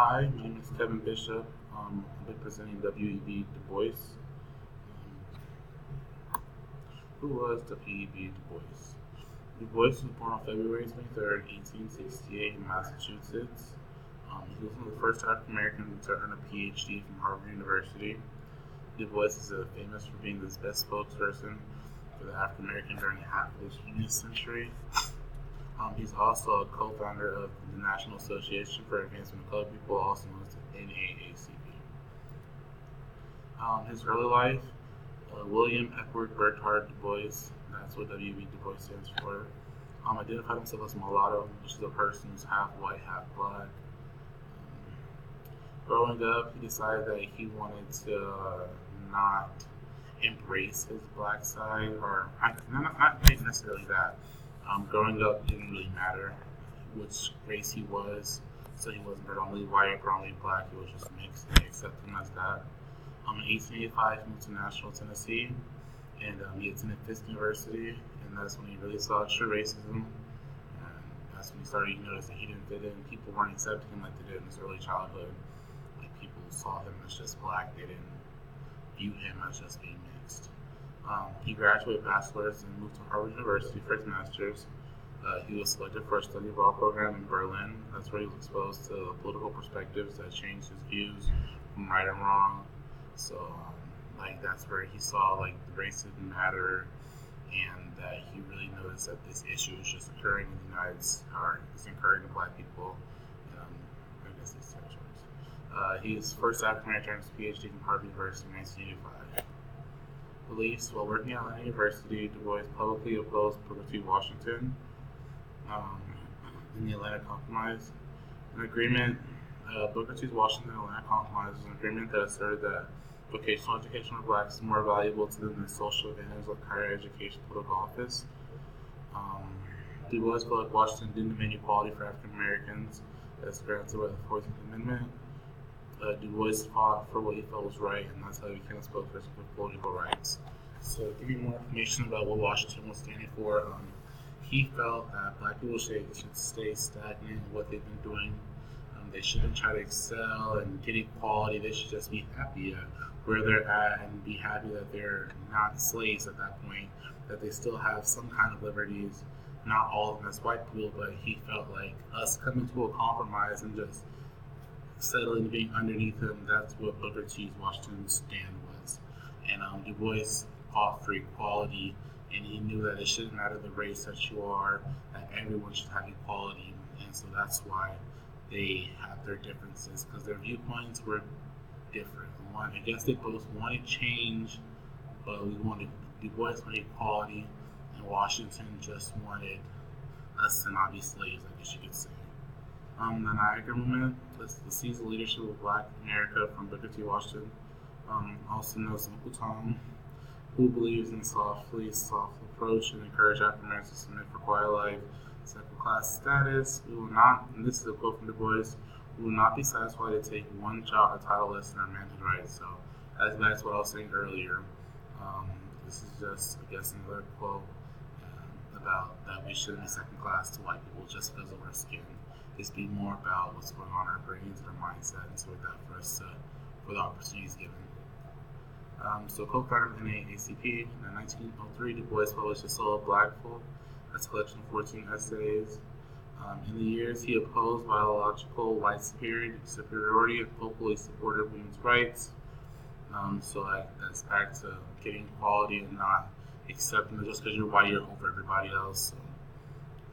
Hi, my name is Kevin Bishop. I'll be presenting W.E.B. Du Bois. Who was W.E.B. Du Bois? Du Bois was born on February 23rd, 1868 in Massachusetts. He was one of the first African Americans to earn a PhD from Harvard University. Du Bois is famous for being the best spokesperson for the African American during half of the 20th century. He's also a co-founder of the National Association for Advancement of Colored People, also known as the NAACP. His early life, William Edward Berthold Du Bois, that's what W.E.B. Du Bois stands for, identified himself as a mulatto, which is a person who's half white, half black. Growing up, he decided that he wanted to not embrace his black side, or not necessarily that. Growing up didn't really matter which race he was, so he wasn't predominantly white or predominantly black, he was just mixed, and they accepted him as that. In 1885, he moved to Nashville, Tennessee, and he attended Fisk University, and that's when he really saw true racism, and that's when he started to notice that he didn't fit in. People weren't accepting him like they did in his early childhood. Like, people saw him as just black, they didn't view him as just being mixed. He graduated bachelor's and moved to Harvard University for his master's. He was selected for a study abroad program in Berlin. That's where he was exposed to political perspectives that changed his views from right and wrong. So, that's where he saw, the race didn't matter, and that he really noticed that this issue is just occurring in the United States, or it's occurring to black people in, these territories. He's first African American PhD from Harvard University in 1985. Beliefs: while working at Atlanta University, Du Bois publicly opposed Booker T. Washington in the Atlanta Compromise. An agreement, Booker T. Washington and Atlanta Compromise was an agreement that asserted that vocational education for blacks is more valuable to them than social advantage like higher education, political office. Du Bois felt like Washington didn't demand equality for African Americans as granted by the 14th Amendment. Du Bois fought for what he felt was right, and that's how he became a spokesperson for political rights. So, to give you more information about what Washington was standing for, he felt that black people should stay stagnant in what they've been doing. They shouldn't try to excel and get equality. They should just be happy where they're at and be happy that they're not slaves at that point, that they still have some kind of liberties. Not all of them as white people, but he felt like us coming to a compromise and just settling to being underneath him, that's what Booker T. Washington's stand was. And Du Bois fought for equality, and he knew that it shouldn't matter the race that you are, that everyone should have equality. And so that's why they have their differences, because their viewpoints were different. I guess they both wanted change, but Du Bois wanted equality, and Washington just wanted us to not be slaves, I guess you could say. The Niagara Movement sees the leadership of Black America from Booker T. Washington, also known as Uncle Tom, who believes in soft approach and encourage African Americans to submit for quiet life, second class status. We will not, and this is a quote from Du Bois, we will not be satisfied to take one job or title less than our manhood rights. So that's what I was saying earlier. This is just, I guess, another quote about that we shouldn't be second class to white people just because of our skin. It's be more about what's going on in our brains and our mindset, and so with that for the opportunities given. So co-founder of the NAACP, in 1903, Du Bois published A Soul of Black Folk, a collection of 14 essays. In the years, he opposed biological white superiority and vocally supported women's rights. That's back to getting equality and not accepting that just because you're white, you're over everybody else. So,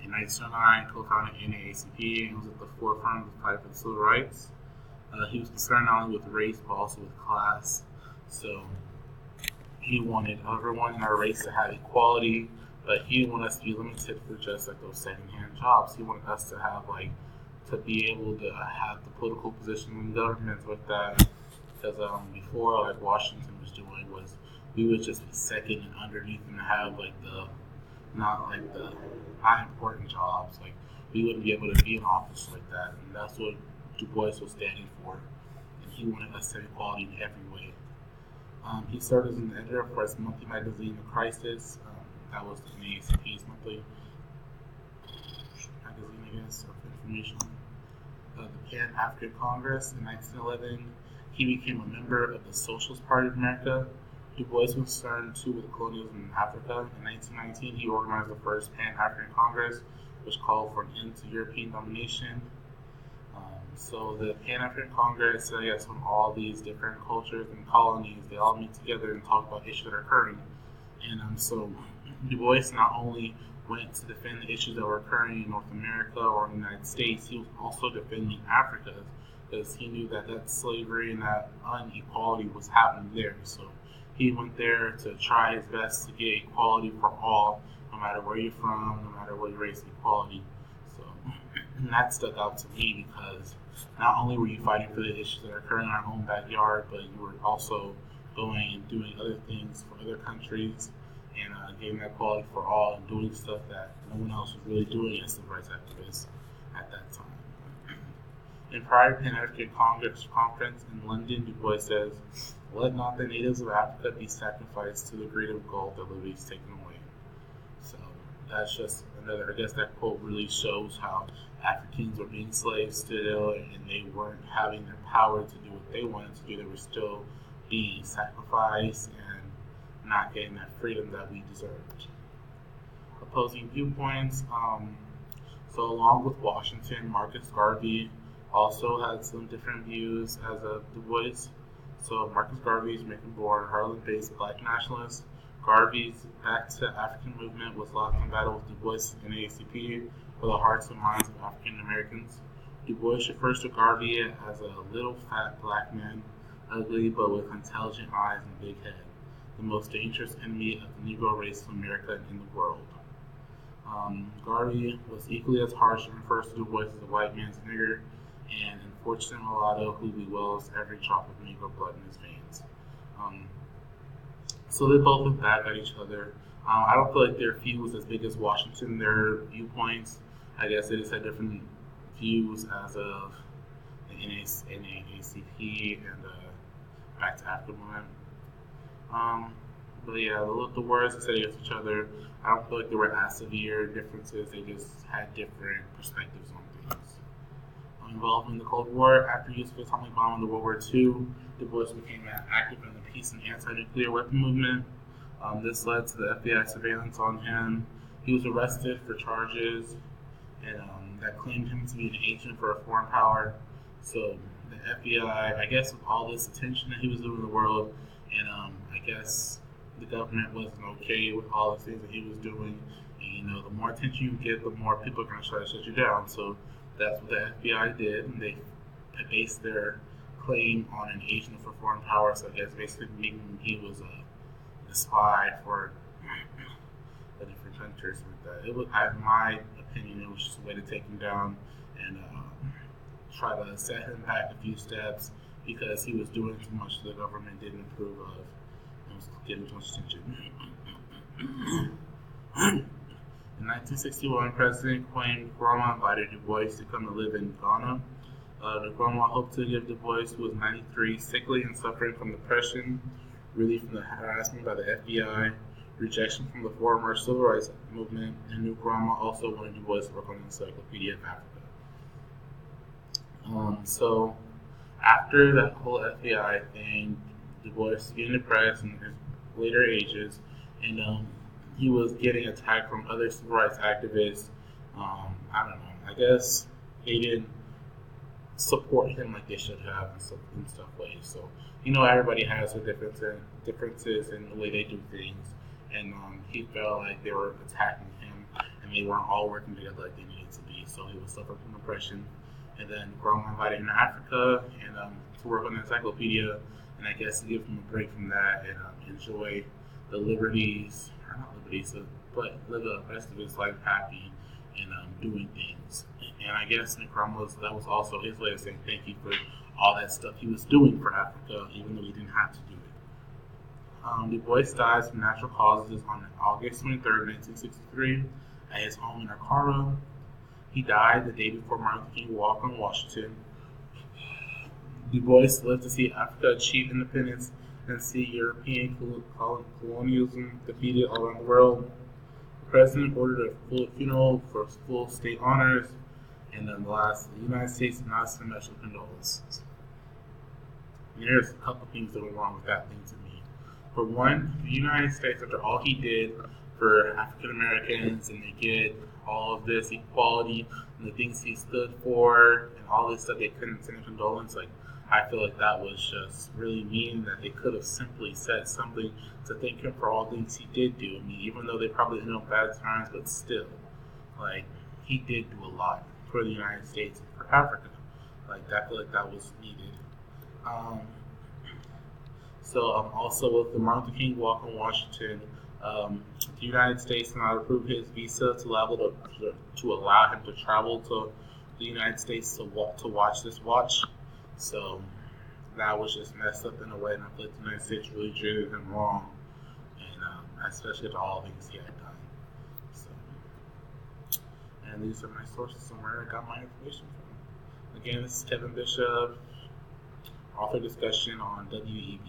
in 1909, co-founded NAACP and was at the forefront of the fight for civil rights. He was concerned not only with race, but also with class. So he wanted everyone in our race to have equality, but he didn't want us to be limited for just those second-hand jobs. He wanted us to have to be able to have the political position in government with that. Because before, Washington was doing was we would just be second and underneath and have the high important jobs. We wouldn't be able to be in office like that, and that's what Du Bois was standing for. And he wanted us to have equality in every way. He served as an editor for his monthly magazine, The Crisis. That was the NAACP's monthly magazine, I guess, of information. of the Pan-African Congress in 1911. He became a member of the Socialist Party of America. Du Bois was concerned too with colonialism in Africa. In 1919, he organized the first Pan-African Congress, which called for an end to European domination. So the Pan-African Congress, I guess, from all these different cultures and colonies, they all meet together and talk about issues that are occurring. And so Du Bois not only went to defend the issues that were occurring in North America or in the United States, he was also defending Africa because he knew that slavery and that inequality was happening there. So he went there to try his best to get equality for all, no matter where you're from, no matter what race, equality. So and that stuck out to me because not only were you fighting for the issues that are occurring in our own backyard, but you were also going and doing other things for other countries and getting that equality for all and doing stuff that no one else was really doing as civil rights activists at that time. In prior Pan-African Conference in London, Du Bois says, "Let not the natives of Africa be sacrificed to the greed of gold that will be taken away." So that's just another, I guess that quote really shows how Africans were being slaves still and they weren't having their power to do what they wanted to do. They were still being sacrificed and not getting that freedom that we deserved. Opposing viewpoints. So along with Washington, Marcus Garvey also had some different views as a Du Bois. So Marcus Garvey is Jamaican-born, Harlem-based black nationalist. Garvey's Back to African movement was lost in battle with Du Bois and NAACP for the hearts and minds of African Americans. Du Bois refers to Garvey as a little fat black man, ugly but with intelligent eyes and a big head, the most dangerous enemy of the Negro race in America and in the world. Garvey was equally as harsh and refers to Du Bois as a white man's nigger and unfortunate mulatto who bewails every drop of Negro blood in his veins. So they both look back at each other. I don't feel like their feud was as big as Washington. Their viewpoints, I guess they just had different views as of the NAACP and Back to Africa movement. But yeah, the words they said against each other, I don't feel like there were as severe differences. They just had different perspectives on things. Involved in the Cold War, after use of the atomic bomb in the World War II, Du Bois became active in the peace and anti-nuclear weapon movement. This led to the FBI surveillance on him. He was arrested for charges and that claimed him to be an agent for a foreign power. So the FBI, I guess, with all this attention that he was doing in the world, and I guess the government wasn't okay with all the things that he was doing. And the more attention you get, the more people are going to try to shut you down. So that's what the FBI did, and they based their claim on an agent for foreign power. So I guess basically meaning he was a spy for the different countries with that. It was, in my opinion, it was just a way to take him down and try to set him back a few steps because he was doing too much that the government didn't approve of and was getting too much attention. In 1961, President Kwame Nkrumah invited Du Bois to come to live in Ghana. Nkrumah hoped to give Du Bois, who was 93, sickly and suffering from depression, relief from the harassment by the FBI, rejection from the former civil rights movement, and Nkrumah also wanted Du Bois to work on the Encyclopedia of Africa. So after that whole FBI thing, Du Bois was getting depressed in his later ages, and he was getting attacked from other civil rights activists. I don't know. I guess they didn't support him like they should have in stuff ways. So everybody has their differences in the way they do things, and he felt like they were attacking him, and they weren't all working together like they needed to be. So he was suffering from depression, and then Nkrumah invited him to Africa and to work on the encyclopedia, and I guess to give him a break from that and enjoy the liberties, or not liberties, but live the rest of his life happy and doing things. And I guess Nkrumah that was also his way of saying thank you for all that stuff he was doing for Africa, even though he didn't have to do it. Du Bois dies from natural causes on August 23rd, 1963, at his home in Akara. He died the day before Martin Luther King walked on Washington. Du Bois lived to see Africa achieve independence and see European colonialism defeated all around the world. The president ordered a full funeral for full state honors, And then the last, the United States did not send special condolences. And there's a couple things that went wrong with that thing to me. For one, the United States, after all he did for African Americans and they get all of this equality and the things he stood for and all this stuff, they couldn't send a condolence. Like, I feel like that was just really mean, that they could have simply said something to thank him for all things he did do. I mean, even though they probably ended up bad times, but still, like, he did do a lot for the United States and for Africa. Like, I feel like that was needed. Um, also with the Martin Luther King Walk in Washington, the United States did not approve his visa to allow him to travel to the United States to watch this watch. So that was just messed up in a way, and I feel like the United States really treated him wrong, and especially to all the things he had done. So, and these are my sources and where I got my information from. Again, this is Kevin Bishop, author discussion on WEB.